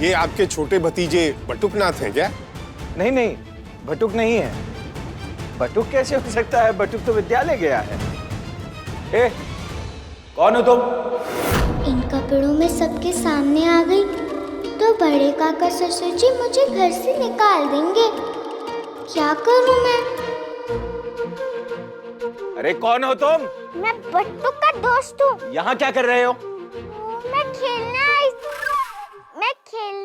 ये आपके छोटे भतीजे बटुकनाथ हैं क्या? नहीं नहीं, बटुक नहीं है। बटुक कैसे हो सकता है? बटुक तो विद्यालय गया है। ए, कौन हो तुम? इन कपड़ों में सबके सामने आ गई तो बड़े काका ससुर जी मुझे घर से निकाल देंगे। क्या करूं मैं? अरे कौन हो तुम? मैं बट्टू का दोस्त हूँ। यहाँ क्या कर रहे हो? मैं खेलने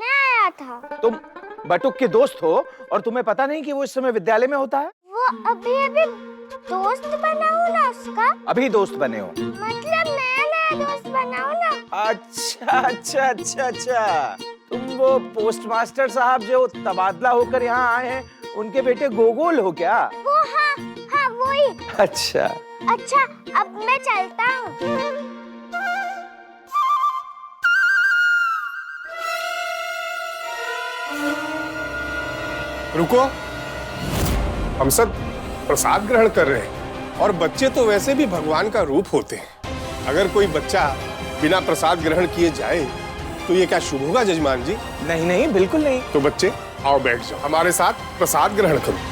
आया था। तुम बटुक के दोस्त हो और तुम्हें पता नहीं कि वो इस समय विद्यालय में होता है? वो अभी दोस्त बना हूँ ना उसका। अभी दोस्त बने हो? मतलब नया दोस्त बना हूँ ना। अच्छा अच्छा अच्छा अच्छा, तुम वो पोस्टमास्टर साहब जो तबादला होकर यहाँ आए हैं, उनके बेटे गोगोल हो क्या? वो हाँ वही। अच्छा, अब मैं चलता हूँ। रुको, हम सब प्रसाद ग्रहण कर रहे हैं और बच्चे तो वैसे भी भगवान का रूप होते हैं। अगर कोई बच्चा बिना प्रसाद ग्रहण किए जाए तो ये क्या शुभ होगा जजमान जी? नहीं नहीं, बिल्कुल नहीं। तो बच्चे आओ बैठ जाओ, हमारे साथ प्रसाद ग्रहण करो।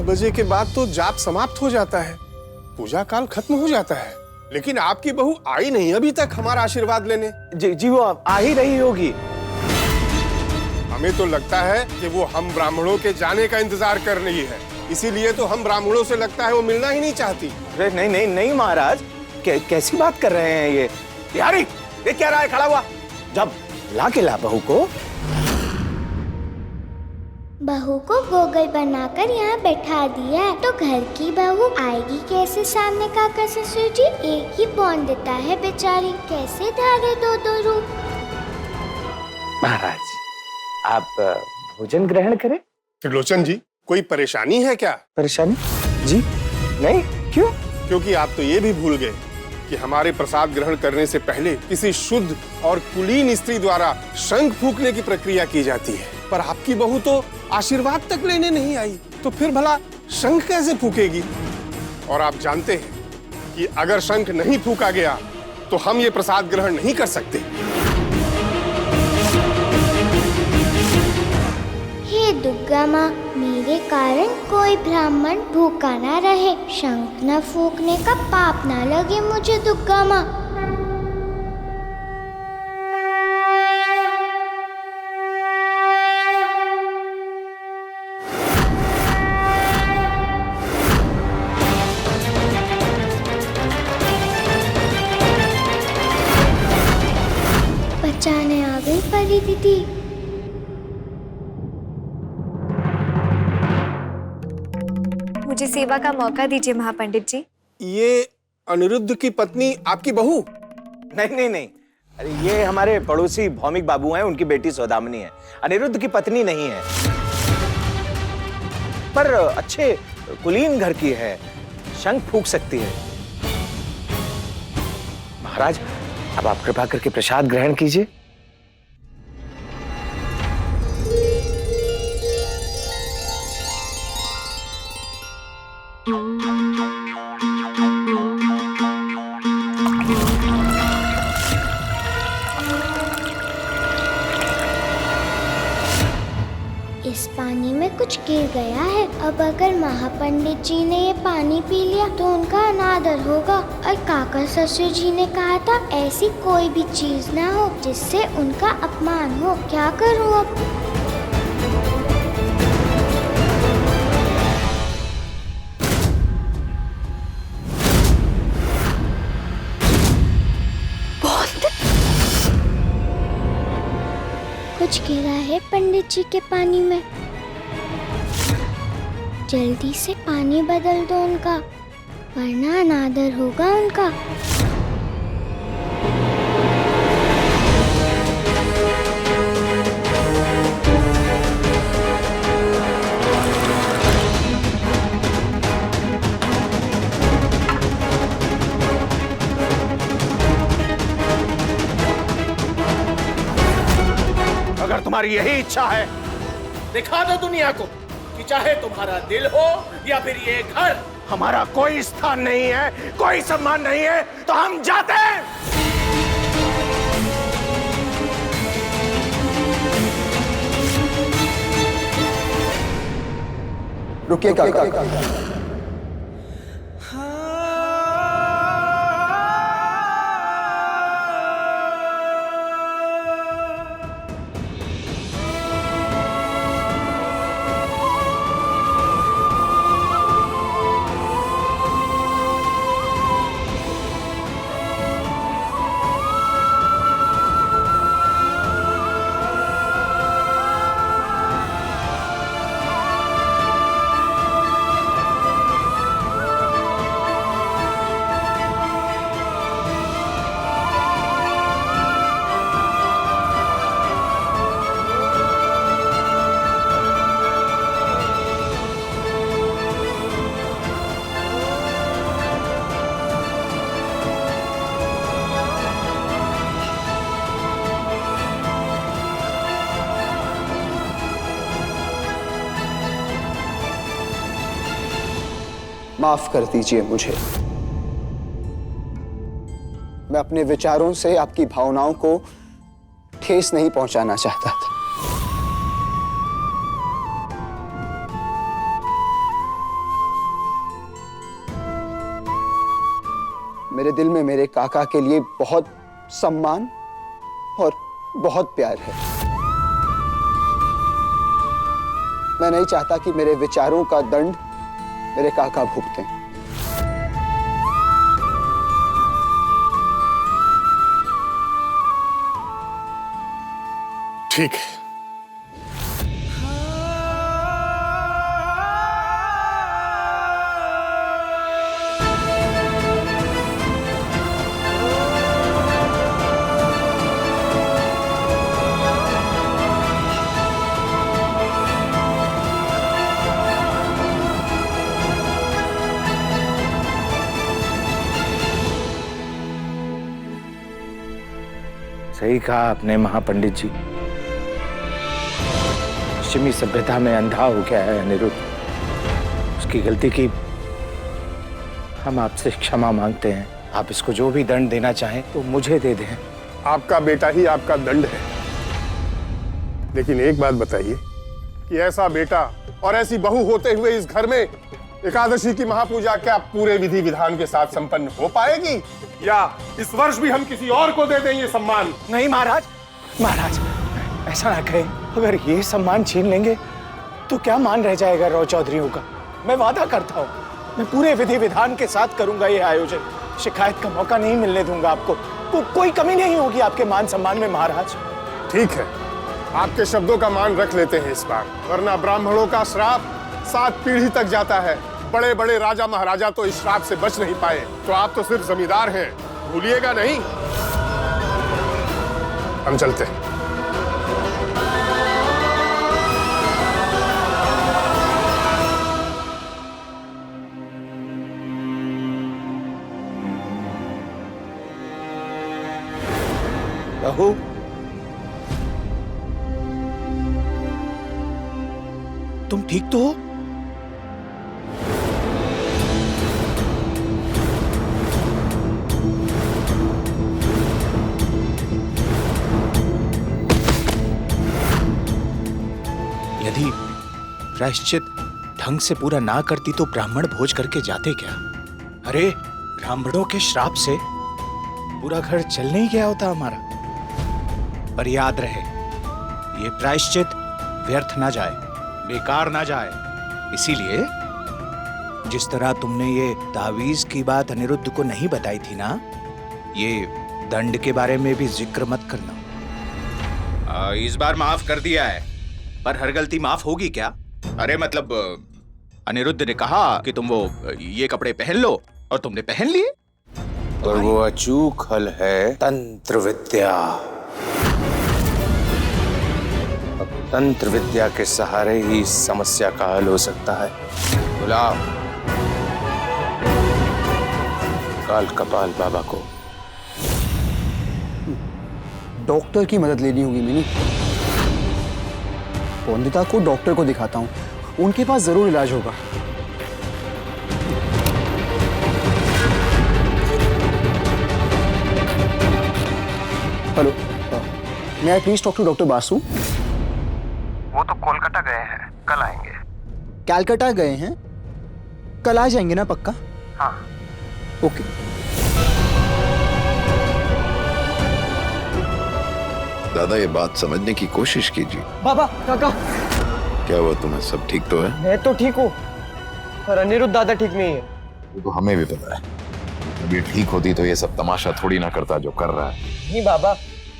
बजे के बाद तो जाप समाप्त हो जाता है, पूजा काल खत्म हो जाता है, लेकिन आपकी बहू आई नहीं अभी तक हमारा आशीर्वाद लेने। जी वो आ ही रही होगी। हमें तो लगता है कि वो हम ब्राह्मणों के जाने का इंतजार कर रही है, इसीलिए तो हम ब्राह्मणों से लगता है वो मिलना ही नहीं चाहती। अरे नहीं नहीं नहीं महाराज, कैसी बात कर रहे हैं ये? यारी, ये क्या रहा है खड़ा हुआ? जब ला के ला बहू को। बहू को गोगल बनाकर यहाँ बैठा दिया है तो घर की बहू आएगी कैसे सामने काका ससुर जी? एक ही बॉन्ड देता है बेचारी, कैसे धारे दो रूप। महाराज, आप भोजन ग्रहण करें। त्रिलोचन जी, कोई परेशानी है क्या? परेशानी? जी नहीं, क्यों? क्योंकि आप तो ये भी भूल गए कि हमारे प्रसाद ग्रहण करने से पहले किसी शुद्ध और कुलीन स्त्री द्वारा शंख फूंकने की प्रक्रिया की जाती है, पर आपकी बहू तो आशीर्वाद तक लेने नहीं आई, तो फिर भला शंख कैसे फूकेगी? और आप जानते हैं कि अगर शंख नहीं फूका गया तो हम ये प्रसाद ग्रहण नहीं कर सकते। हे दुर्गा माँ, मेरे कारण कोई ब्राह्मण भूखा ना रहे, शंख न फूकने का पाप ना लगे मुझे दुर्गा माँ। बचाने आ गई परी दीदी। मुझे सेवा का मौका दीजिए महापंडित जी। ये अनिरुद्ध की पत्नी आपकी बहू? नहीं नहीं नहीं, अरे ये हमारे पड़ोसी भौमिक बाबू हैं, उनकी बेटी सौदामिनी है, अनिरुद्ध की पत्नी नहीं है, पर अच्छे कुलीन घर की है, शंख फूंक सकती है। महाराज, अब आप कृपा करके प्रसाद ग्रहण कीजिए। इस पानी में कुछ गिर गया है, अब अगर महापंडित जी ने ये पानी पी लिया तो उनका अनादर होगा, और काका ससुर जी ने कहा था ऐसी कोई भी चीज ना हो जिससे उनका अपमान हो। क्या करूं अब? कुछ गिरा है पंडित जी के पानी में, जल्दी से पानी बदल दो उनका, वरना अनादर होगा उनका। तुम्हारी यही इच्छा है? दिखा दो दुनिया को कि चाहे तुम्हारा दिल हो या फिर ये घर, हमारा कोई स्थान नहीं है, कोई सम्मान नहीं है, तो हम जाते हैं। रुकिए काका। माफ कर दीजिए मुझे। मैं अपने विचारों से आपकी भावनाओं को ठेस नहीं पहुंचाना चाहता था। मेरे दिल में मेरे काका के लिए बहुत सम्मान और बहुत प्यार है। मैं नहीं चाहता कि मेरे विचारों का दंड मेरे काका भुगतें। ठीक है। सही कहा आपने महापंडित जी। पश्चिमी सभ्यता में अंधा हो गया है अनिरुद्ध। उसकी गलती की हम आपसे क्षमा मांगते हैं। आप इसको जो भी दंड देना चाहें तो मुझे दे दें। आपका बेटा ही आपका दंड है। लेकिन एक बात बताइए कि ऐसा बेटा और ऐसी बहू होते हुए इस घर में एकादशी की महापूजा क्या पूरे विधि विधान के साथ संपन्न हो पाएगी, या इस वर्ष भी हम किसी और को दे दें ये सम्मान? नहीं महाराज, महाराज ऐसा ना कहें। अगर ये सम्मान छीन लेंगे तो क्या मान रह जाएगा राव चौधरियों का। मैं वादा करता हूँ, मैं पूरे विधि विधान के साथ करूंगा ये आयोजन। शिकायत का मौका नहीं मिलने दूंगा आपको। कोई कमी नहीं होगी आपके मान सम्मान में महाराज। ठीक है, आपके शब्दों का मान रख लेते हैं इस बार, वरना ब्राह्मणों का श्राप 7 पीढ़ी तक जाता है। बड़े बड़े राजा महाराजा तो इस श्राप से बच नहीं पाए, तो आप तो सिर्फ जमींदार हैं, भूलिएगा नहीं। हम चलते हैं। बहू, तुम ठीक तो हो? यदि प्रायश्चित ढंग से पूरा ना करती तो ब्राह्मण भोज करके जाते क्या? अरे ब्राह्मणों के श्राप से पूरा घर चल नहीं गया होता हमारा। पर याद रहे, ये प्रायश्चित व्यर्थ ना जाए, बेकार ना जाए। इसीलिए जिस तरह तुमने ये तावीज की बात अनिरुद्ध को नहीं बताई थी ना, ये दंड के बारे में भी जिक्र मत करना। इस बार माफ कर दिया है, पर हर गलती माफ होगी क्या? अरे मतलब अनिरुद्ध ने कहा कि तुम वो ये कपड़े पहन लो और तुमने पहन लिए। और वो अचूक हल है तंत्र विद्या। अब तंत्र विद्या के सहारे ही इस समस्या का हल हो सकता है। बुलाओ काल कपाल बाबा को। डॉक्टर की मदद लेनी होगी मिनी। वंदिता को डॉक्टर को दिखाता हूँ, उनके पास जरूर इलाज होगा। Hello, may I please talk to doctor Basu? वो तो कोलकाता गए हैं, कल आएंगे। कैलकाटा गए हैं, कल आ जाएंगे ना पक्का? हाँ। ओके। दादा ये बात समझने की कोशिश कीजिए। बाबा, काका, क्या हुआ तुम्हें? सब ठीक तो है? मैं तो ठीक हूँ, पर अनिरुद्ध दादा ठीक नहीं है। ये तो हमें भी पता है। अभी ठीक होती तो ये सब तमाशा थोड़ी ना करता जो कर रहा है। नहीं बाबा,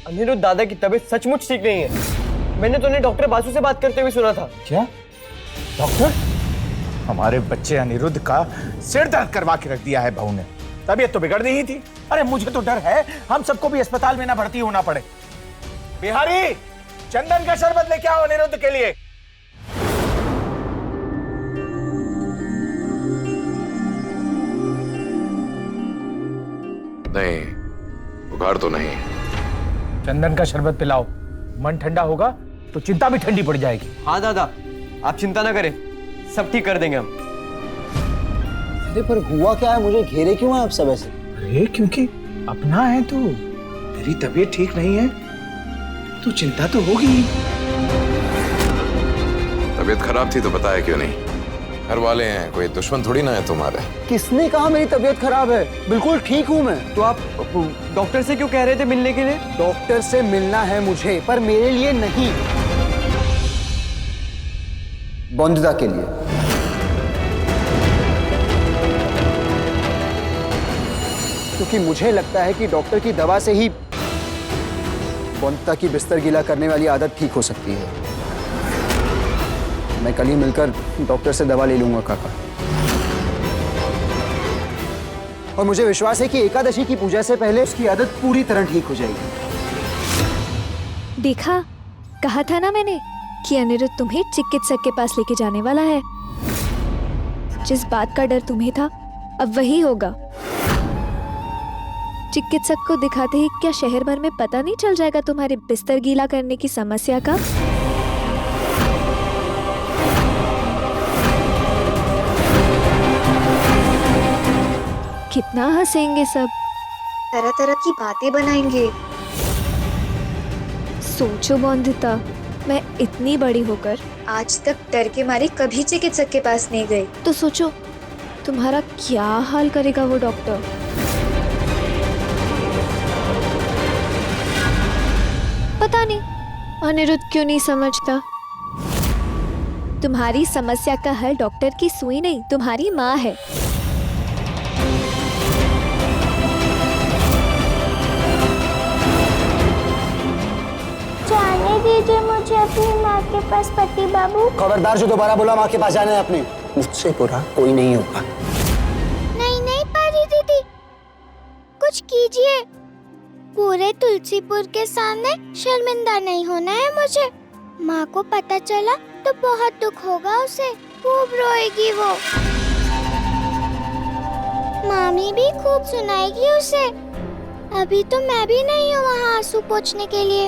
अनिरुद्ध दादा की तबीयत सचमुच ठीक नहीं है। मैंने तो उन्हें डॉक्टर बासु से बात करते हुए सुना था। क्या? डॉक्टर? हमारे बच्चे अनिरुद्ध का सिर दर्द करवा के रख दिया है बहू ने। तबीयत तो बिगड़नी ही थी। अरे मुझे तो डर है हम सबको भी अस्पताल में ना भर्ती होना पड़े। बिहारी, चंदन का शरबत लेके आओ अनिरुद्ध के लिए। नहीं, बुखार तो नहीं। चंदन का शरबत पिलाओ, मन ठंडा होगा तो चिंता भी ठंडी पड़ जाएगी। हाँ दादा, आप चिंता ना करें, सब ठीक कर देंगे हम। अरे पर हुआ क्या है, मुझे घेरे क्यों है आप सब ऐसे? अरे क्योंकि अपना है तू, तेरी तबीयत ठीक नहीं है तो चिंता तो होगी। तबीयत खराब थी तो बताया क्यों नहीं? घर वाले हैं, कोई दुश्मन थोड़ी ना है तुम्हारे। किसने कहा मेरी तबीयत खराब है? बिल्कुल ठीक हूँ मैं। तो आप डॉक्टर से क्यों कह रहे थे मिलने के लिए? डॉक्टर से मिलना है मुझे, पर मेरे लिए नहीं, वंदिता के लिए। क्योंकि मुझे लगता है कि डॉक्टर की दवा से ही वंदिता की बिस्तर गीला करने वाली आदत ठीक हो सकती है। मैं कल ही मिलकर डॉक्टर से दवा ले लूंगा काका। और मुझे विश्वास है कि एकादशी की पूजा से पहले उसकी आदत पूरी तरह ठीक हो जाएगी। देखा, कहा था ना मैंने कि अनिरुद्ध तुम्हें चिकित्सक के पास लेके जाने वाला है। जिस बात का डर तुम्हें था अब वही होगा। चिकित्सक को दिखाते ही क्या शहर भर में पता नहीं चल जाएगा तुम्हारे बिस्तर गीला करने की समस्या का? कितना हंसेंगे सब, तरह तरह की बातें बनाएंगे। सोचो वंदिता, मैं इतनी बड़ी होकर आज तक डर के मारे कभी चिकित्सक के पास नहीं गई, तो सोचो तुम्हारा क्या हाल करेगा वो डॉक्टर। पता नहीं अनिरुद्ध क्यों नहीं समझता। तुम्हारी समस्या का हल डॉक्टर की सुई नहीं, तुम्हारी माँ है। जाने दीजिए मुझे अपनी माँ के पास पति बाबू। खबरदार, जो दोबारा बोला माँ के पास जाना है अपने। मुझसे बुरा कोई नहीं होगा। नहीं नहीं परी दीदी, कुछ कीजिए। पूरे तुलसीपुर के सामने शर्मिंदा नहीं होना है मुझे। माँ को पता चला तो बहुत दुख होगा उसे, खूब रोएगी वो। मामी भी खूब सुनाएगी उसे। अभी तो मैं भी नहीं हूँ वहाँ आंसू पोंछने के लिए।